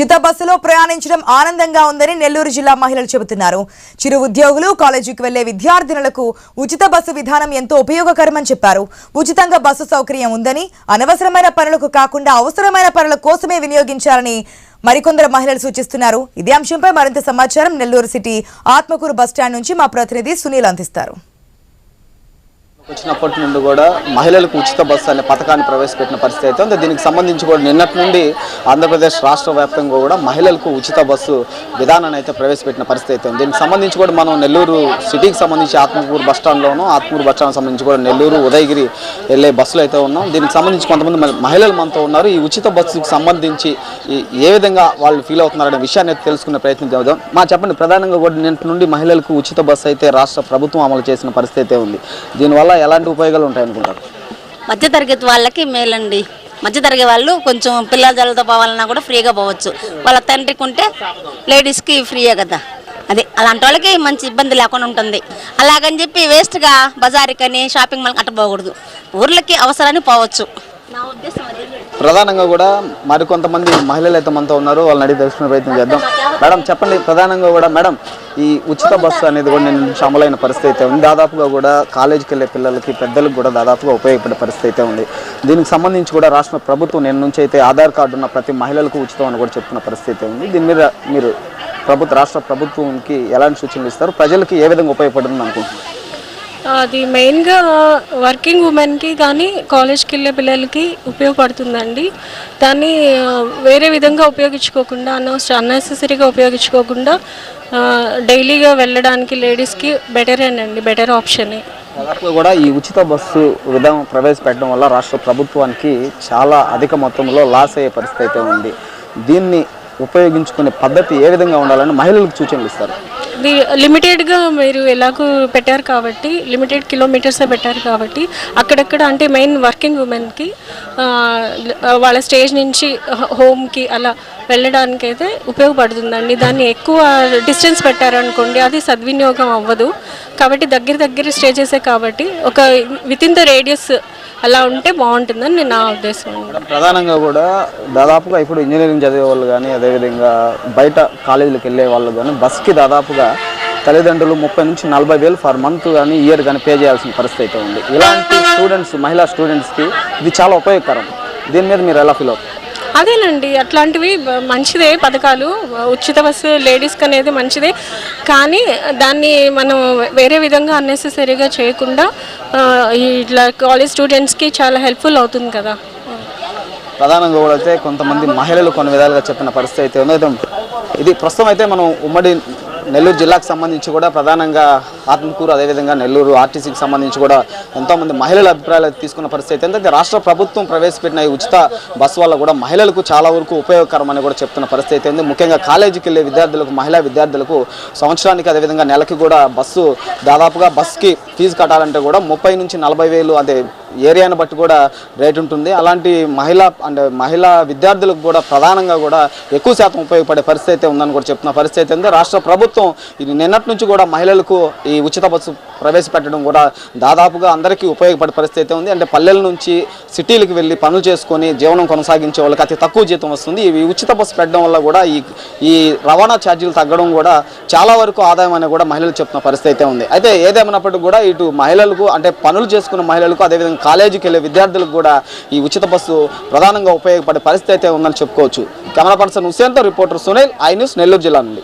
ఉచిత బస్సులో ప్రయాణించడం ఆనందంగా ఉందని నెల్లూరు జిల్లా మహిళలు చెబుతున్నారు. చిరు ఉద్యోగులు, కాలేజీకి వెళ్లే విద్యార్థినులకు ఉచిత బస్సు విధానం ఎంతో ఉపయోగకరమని చెప్పారు. ఉచితంగా బస్సు సౌకర్యం ఉందని, అనవసరమైన పనులకు కాకుండా అవసరమైన పనుల కోసమే వినియోగించాలని మరికొందరు మహిళలు సూచిస్తున్నారు. ఇదే అంశంపై మరింత సమాచారం నెల్లూరు సిటీ ఆత్మకూరు బస్టాండ్ నుంచి మా ప్రతినిధి సునీల్ అందిస్తారు. వచ్చినప్పటి నుండి కూడా మహిళలకు ఉచిత బస్సు అనే పథకాన్ని ప్రవేశపెట్టిన పరిస్థితి అయితే ఉంది. దీనికి సంబంధించి కూడా నిన్నటి నుండి ఆంధ్రప్రదేశ్ రాష్ట్ర వ్యాప్తంగా కూడా మహిళలకు ఉచిత బస్సు విధానాన్ని అయితే ప్రవేశపెట్టిన పరిస్థితి అయితే ఉంది. దీనికి సంబంధించి కూడా మనం నెల్లూరు సిటీకి సంబంధించి ఆత్మకూరు బస్టాండ్లోనూ, ఆత్మకూరు బస్టాండ్ సంబంధించి కూడా నెల్లూరు, ఉదయగిరి వెళ్ళే బస్సులు అయితే ఉన్నాం. దీనికి సంబంధించి కొంతమంది మహిళలు మనతో ఉన్నారు. ఈ ఉచిత బస్సుకు సంబంధించి ఏ విధంగా వాళ్ళు ఫీల్ అవుతున్నారనే విషయాన్ని అయితే తెలుసుకునే ప్రయత్నం చేద్దాం. చెప్పండి, ప్రధానంగా కూడా నిన్నటి నుండి మహిళలకు ఉచిత బస్సు అయితే రాష్ట్ర ప్రభుత్వం అమలు చేసిన పరిస్థితి అయితే ఉంది. దీనివల్ల ఎలాంటి ఉపయోగాలు ఉంటాయనుకుంటారు? మధ్యతరగతి వాళ్ళకి మేలండి. మధ్యతరగతి వాళ్ళు కొంచెం పిల్లల జల్లతో పోవాలన్నా కూడా ఫ్రీగా పోవచ్చు. వాళ్ళ తండ్రికి ఉంటే లేడీస్కి ఫ్రీయే కదా, అది అలాంటి వాళ్ళకి మంచి ఇబ్బంది లేకుండా ఉంటుంది. అలాగని చెప్పి వేస్ట్గా బజారుకని షాపింగ్ మాల్కి అట్టపోకూడదు. ఊర్లకి అవసరాన్ని పోవచ్చు. నా ఉద్దేశం అది. ప్రధానంగా కూడా మరికొంతమంది మహిళలు అయితే మనతో ఉన్నారు. వాళ్ళని అడిగి తెలుసుకునే ప్రయత్నం చేద్దాం. మేడం చెప్పండి, ప్రధానంగా కూడా మేడం ఈ ఉచిత బస్సు అనేది కూడా నేను అమలైన పరిస్థితి అయితే ఉంది. దాదాపుగా కూడా కాలేజీకి వెళ్ళే పిల్లలకి, పెద్దలకు కూడా దాదాపుగా ఉపయోగపడే పరిస్థితి అయితే ఉంది. దీనికి సంబంధించి కూడా రాష్ట్ర ప్రభుత్వం నేను నుంచి అయితే ఆధార్ కార్డు ఉన్న ప్రతి మహిళలకు ఉచితం అని కూడా చెప్తున్న పరిస్థితి ఉంది. దీని మీద మీరు రాష్ట్ర ప్రభుత్వంకి ఎలాంటి సూచనలు ఇస్తారు? ప్రజలకి ఏ విధంగా ఉపయోగపడుతుంది అనుకుంటున్నారు? అది మెయిన్గా వర్కింగ్ ఉమెన్కి కానీ కాలేజ్కి వెళ్ళే పిల్లలకి ఉపయోగపడుతుందండి. దాన్ని వేరే విధంగా ఉపయోగించుకోకుండా, అన్నెసెసరీగా ఉపయోగించుకోకుండా డైలీగా వెళ్ళడానికి లేడీస్కి బెటర్ ఆప్షనే. దాదాపుగా కూడా ఈ ఉచిత బస్సు విధానం ప్రవేశపెట్టడం వల్ల రాష్ట్ర ప్రభుత్వానికి చాలా అధిక మొత్తంలో లాస్ అయ్యే పరిస్థితి అయితే ఉంది. దీన్ని ఉపయోగించుకునే పద్ధతి ఏ విధంగా ఉండాలని మహిళలకు సూచనలు ఇస్తారు? ఇది లిమిటెడ్గా మీరు ఎలాగూ పెట్టారు కాబట్టి, లిమిటెడ్ కిలోమీటర్సే పెట్టారు కాబట్టి అక్కడక్కడ అంటే మెయిన్ వర్కింగ్ ఉమెన్కి వాళ్ళ స్టేజ్ నుంచి హోమ్కి అలా వెళ్ళడానికి అయితే ఉపయోగపడుతుందండి. దాన్ని ఎక్కువ డిస్టెన్స్ పెట్టారనుకోండి, అది సద్వినియోగం అవ్వదు. కాబట్టి దగ్గర స్టేజెసే కాబట్టి ఒక వితిన్ ద రేడియస్ అలా ఉంటే బాగుంటుందని నా ఉద్దేశం. ప్రధానంగా కూడా దాదాపుగా ఇప్పుడు ఇంజనీరింగ్ చదివే వాళ్ళు కానీ, అదేవిధంగా బయట కాలేజీలకు వెళ్ళే వాళ్ళు కానీ బస్కి దాదాపుగా తల్లిదండ్రులు 30 నుంచి 40 వేలు ఫర్ మంత్ కానీ ఇయర్ కానీ పే చేయాల్సిన పరిస్థితి అయితే ఉంది. ఇలాంటి స్టూడెంట్స్, మహిళా స్టూడెంట్స్కి ఇది చాలా ఉపయోగకరం. దీని మీద మీరు ఎలా ఫీల్ అవుతారు? అదేనండి, అట్లాంటివి మంచిదే పథకాలు. ఉచిత బస్సు లేడీస్కి అనేది మంచిదే, కానీ దాన్ని మనం వేరే విధంగా అన్నెసెసరీగా చేయకుండా ఇట్లా కాలేజ్ స్టూడెంట్స్కి చాలా హెల్ప్ఫుల్ అవుతుంది కదా. ప్రధానంగా కూడా అయితే కొంతమంది మహిళలు కొన్ని విధాలుగా చెప్పిన పరిస్థితి అయితే ఉంది. ఇది ప్రస్తుతం అయితే మనం ఉమ్మడి నెల్లూరు జిల్లాకు సంబంధించి కూడా ప్రధానంగా ఆత్మకూరు, అదేవిధంగా నెల్లూరు ఆర్టీసీకి సంబంధించి కూడా ఎంతోమంది మహిళల అభిప్రాయాలు తీసుకున్న పరిస్థితి అయితే రాష్ట్ర ప్రభుత్వం ప్రవేశపెట్టిన ఈ ఉచిత బస్సు వల్ల కూడా మహిళలకు చాలా వరకు ఉపయోగకరం అని కూడా చెప్తున్న పరిస్థితి అయితే ఉంది. ముఖ్యంగా కాలేజీకి వెళ్ళే విద్యార్థులకు, మహిళా విద్యార్థులకు సంవత్సరానికి, అదేవిధంగా నెలకి కూడా బస్సు దాదాపుగా బస్కి ఫీజు కట్టాలంటే కూడా 30 నుంచి 40 వేలు, అదే ఏరియాను బట్టి కూడా రేట్ ఉంటుంది. అలాంటి మహిళా విద్యార్థులకు కూడా ప్రధానంగా కూడా ఎక్కువ శాతం ఉపయోగపడే పరిస్థితి అయితే ఉందని కూడా చెప్తున్న పరిస్థితి ఉంది. రాష్ట్ర ప్రభుత్వం ఇది నిన్నటి నుంచి కూడా మహిళలకు ఈ ఉచిత బస్సు ప్రవేశపెట్టడం కూడా దాదాపుగా అందరికీ ఉపయోగపడే పరిస్థితి అయితే ఉంది. అంటే పల్లెల నుంచి సిటీలకు వెళ్ళి పనులు చేసుకొని జీవనం కొనసాగించే వాళ్ళకి అతి తక్కువ జీతం వస్తుంది. ఈ ఉచిత బస్సు పెట్టడం వల్ల కూడా ఈ రవాణా ఛార్జీలు తగ్గడం కూడా చాలా వరకు ఆదాయం అని కూడా మహిళలు చెప్తున్న పరిస్థితి అయితే ఉంది. అయితే ఏదేమైనప్పటికీ కూడా ఇటు మహిళలకు, అంటే పనులు చేసుకున్న మహిళలకు, అదేవిధంగా కాలేజీకి వెళ్ళే విద్యార్థులకు కూడా ఈ ఉచిత బస్సు ప్రధానంగా ఉపయోగపడే పరిస్థితి అయితే ఉందని చెప్పుకోవచ్చు. కెమెరా పర్సన్ హుసేన్తో reporter Sunil, I News, Nellore జిల్లా నుండి.